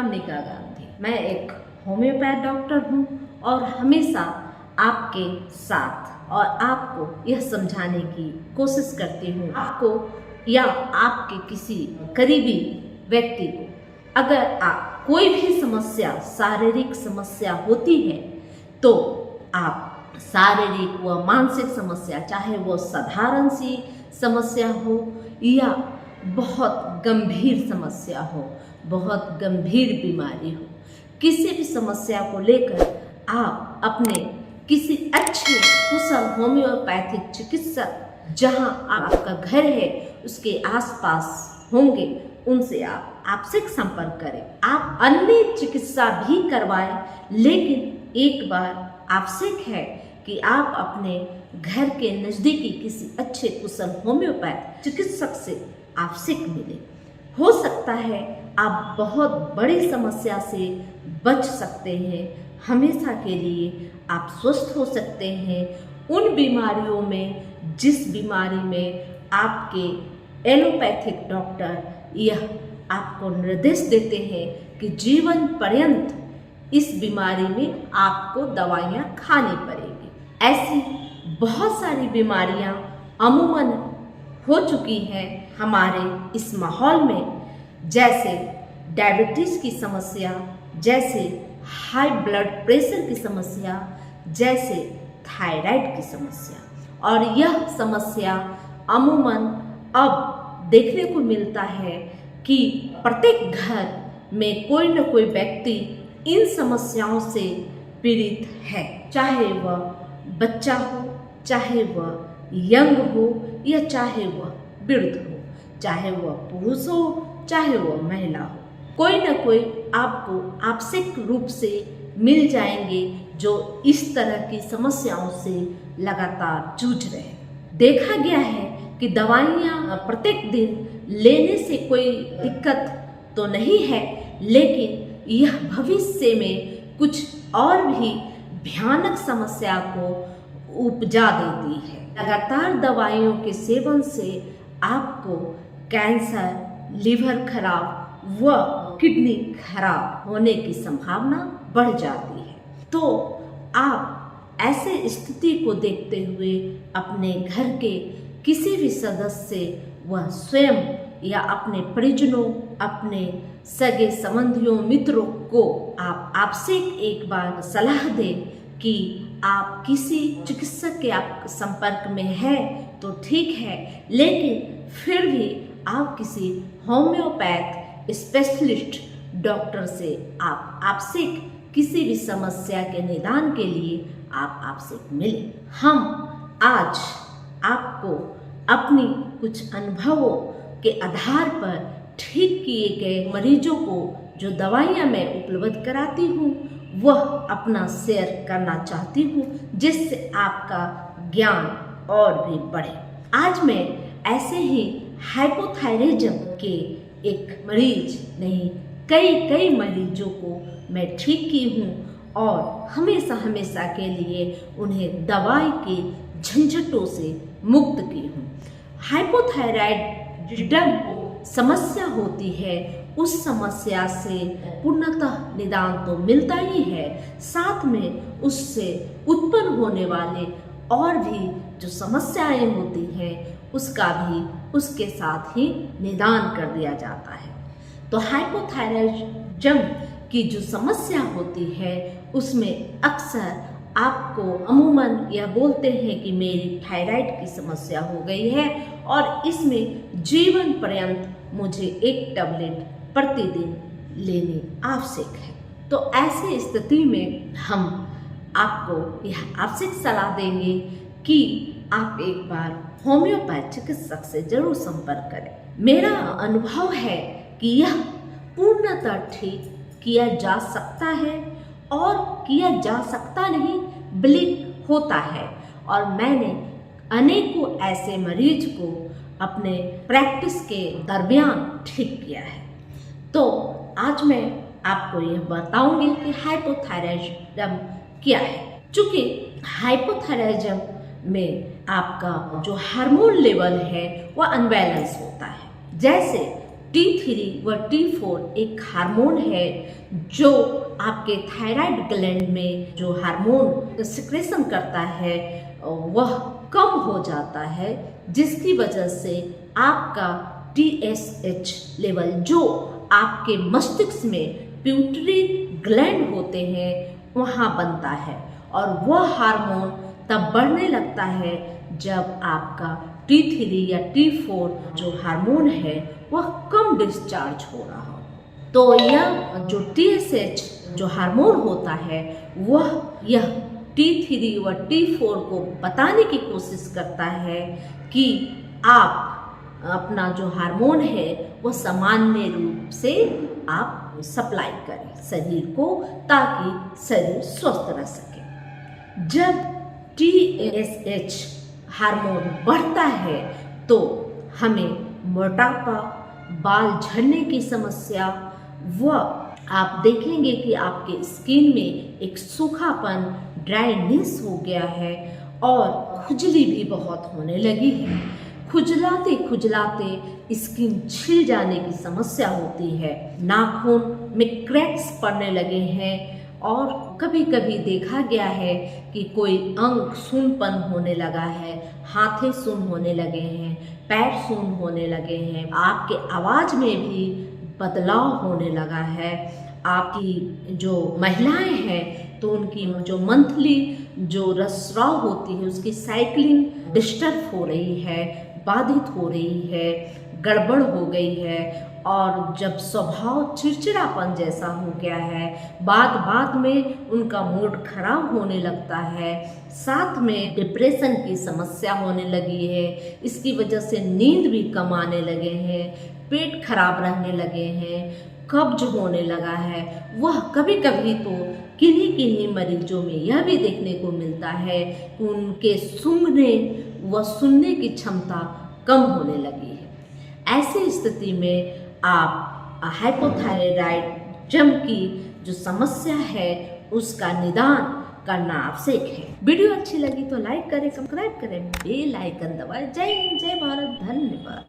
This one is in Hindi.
नवनिका गांधी। मैं एक होम्योपैथ डॉक्टर हूँ और हमेशा आपके साथ और आपको यह समझाने की कोशिश करती हूँ, आपको या आपके किसी करीबी व्यक्ति को अगर आप कोई भी समस्या, शारीरिक समस्या होती है तो आप शारीरिक व मानसिक समस्या, चाहे वो साधारण सी समस्या हो या बहुत गंभीर समस्या हो, बहुत गंभीर बीमारी हो, किसी भी समस्या को लेकर आप अपने किसी अच्छे कुशल होम्योपैथिक चिकित्सक जहां आपका घर है उसके आसपास होंगे, उनसे आप आपसे संपर्क करें। आप अन्य चिकित्सा भी करवाएं, लेकिन एक बार आवश्यक है कि आप अपने घर के नज़दीकी किसी अच्छे कुशल होम्योपैथ चिकित्सक से आवश्यक मिले। हो सकता है आप बहुत बड़ी समस्या से बच सकते हैं, हमेशा के लिए आप स्वस्थ हो सकते हैं। उन बीमारियों में जिस बीमारी में आपके एलोपैथिक डॉक्टर यह आपको निर्देश देते हैं कि जीवन पर्यंत इस बीमारी में आपको दवाइयाँ खानी पड़ेगी। ऐसी बहुत सारी बीमारियाँ अमूमन हो चुकी हैं हमारे इस माहौल में, जैसे डायबिटीज़ की समस्या, जैसे हाई ब्लड प्रेशर की समस्या, जैसे थायराइड की समस्या। और यह समस्या अमूमन अब देखने को मिलता है कि प्रत्येक घर में कोई न कोई व्यक्ति इन समस्याओं से पीड़ित है, चाहे वह बच्चा हो, चाहे वह यंग हो या चाहे वह वृद्ध हो, चाहे वह पुरुष हो, चाहे वह महिला हो। कोई न कोई आपको आवश्यक रूप से मिल जाएंगे जो इस तरह की समस्याओं से लगातार जूझ रहे हैं। देखा गया है कि दवाइयाँ प्रत्येक दिन लेने से कोई दिक्कत तो नहीं है, लेकिन यह भविष्य में कुछ और भी भयानक समस्या को उपजा देती है। लगातार दवाइयों के सेवन से आपको कैंसर, लिवर खराब व किडनी खराब होने की संभावना बढ़ जाती है। तो आप ऐसे स्थिति को देखते हुए अपने घर के किसी भी सदस्य व स्वयं या अपने परिजनों, अपने सगे संबंधियों, मित्रों को आप आपसे एक बार सलाह दें कि आप किसी चिकित्सक के आप संपर्क में हैं तो ठीक है, लेकिन फिर भी आप किसी होम्योपैथ स्पेशलिस्ट डॉक्टर से आप आपसे किसी भी समस्या के निदान के लिए आप आपसे मिलें। हम आज आपको अपनी कुछ अनुभवों के आधार पर ठीक किए गए मरीजों को जो दवाइयाँ मैं उपलब्ध कराती हूँ वह अपना शेयर करना चाहती हूँ, जिससे आपका ज्ञान और भी बढ़े। आज मैं ऐसे ही हाइपोथायराइडिज्म के एक मरीज नहीं, कई मरीजों को मैं ठीक की हूँ और हमेशा के लिए उन्हें दवाई के झंझटों से मुक्त की हूँ। हाइपोथायराइडिज्म समस्या होती है, उस समस्या से पूर्णतः निदान तो मिलता ही है, साथ में उससे उत्पन्न होने वाले और भी जो समस्याएं होती हैं उसका भी उसके साथ ही निदान कर दिया जाता है। तो हाइपोथायराइडिज्म की जो समस्या होती है उसमें अक्सर आपको अमूमन यह बोलते हैं कि मेरी थायराइड की समस्या हो गई है और इसमें जीवन पर्यंत मुझे एक टैबलेट प्रतिदिन लेनी आवश्यक है। तो ऐसी स्थिति में हम आपको यह आवश्यक सलाह देंगे कि आप एक बार होम्योपैथ चिकित्सक से जरूर संपर्क करें। मेरा अनुभव है कि यह पूर्णतः ठीक किया जा सकता है और किया जा सकता नहीं बल्कि होता है, और मैंने अनेकों ऐसे मरीज को अपने प्रैक्टिस के दरमियान ठीक किया है। तो आज मैं आपको यह बताऊंगी कि हाइपोथायराइडिज्म क्या है। चूँकि हाइपोथायराइडिज्म में आपका जो हार्मोन लेवल है वह अनबैलेंस होता है। जैसे T3 व T4 एक हार्मोन है जो आपके थायराइड ग्लैंड में जो हार्मोन सिक्रेशन करता है वह कम हो जाता है, जिसकी वजह से आपका TSH लेवल जो आपके मस्तिष्क में पिट्यूटरी ग्लैंड होते हैं वहाँ बनता है, और वह हार्मोन तब बढ़ने लगता है जब आपका T3 या T4 जो हार्मोन है वह कम डिस्चार्ज हो रहा हो। तो यह जो TSH जो हार्मोन होता है यह T3 व T4 को बताने की कोशिश करता है कि आप अपना जो हार्मोन है वह सामान्य रूप से आप सप्लाई करें शरीर को, ताकि शरीर स्वस्थ रह सके। जब TSH हार्मोन बढ़ता है तो हमें मोटापा, बाल झड़ने की समस्या व आप देखेंगे कि आपके स्किन में एक सूखापन, ड्राइनेस हो गया है और खुजली भी बहुत होने लगी है। खुजलाते खुजलाते स्किन छिल जाने की समस्या होती है, नाखून में क्रैक्स पड़ने लगे हैं, और कभी कभी देखा गया है कि कोई अंग सूनपन होने लगा है, हाथें सून होने लगे हैं, पैर सून होने लगे हैं, आपके आवाज़ में भी बदलाव होने लगा है। आपकी जो महिलाएं हैं तो उनकी जो मंथली जो रसस्राव होती है उसकी साइकिलिंग डिस्टर्ब हो रही है, बाधित हो रही है, गड़बड़ हो गई है, और जब स्वभाव चिड़चिड़ापन जैसा हो गया है, बाद में उनका मूड खराब होने लगता है, साथ में डिप्रेशन की समस्या होने लगी है, इसकी वजह से नींद भी कम आने लगे हैं, पेट खराब रहने लगे हैं, कब्ज होने लगा है। वह कभी कभी तो किन्हीं मरीजों में यह भी देखने को मिलता है कि उनके सूंघने व सुनने की क्षमता कम होने लगी है। ऐसी स्थिति में आप हाइपोथायराइडिज्म की जो समस्या है उसका निदान करना आवश्यक है। वीडियो अच्छी लगी तो लाइक करें, सब्सक्राइब करें, बेल आइकन दबाएं। जय हिंद, जय भारत, धन्यवाद।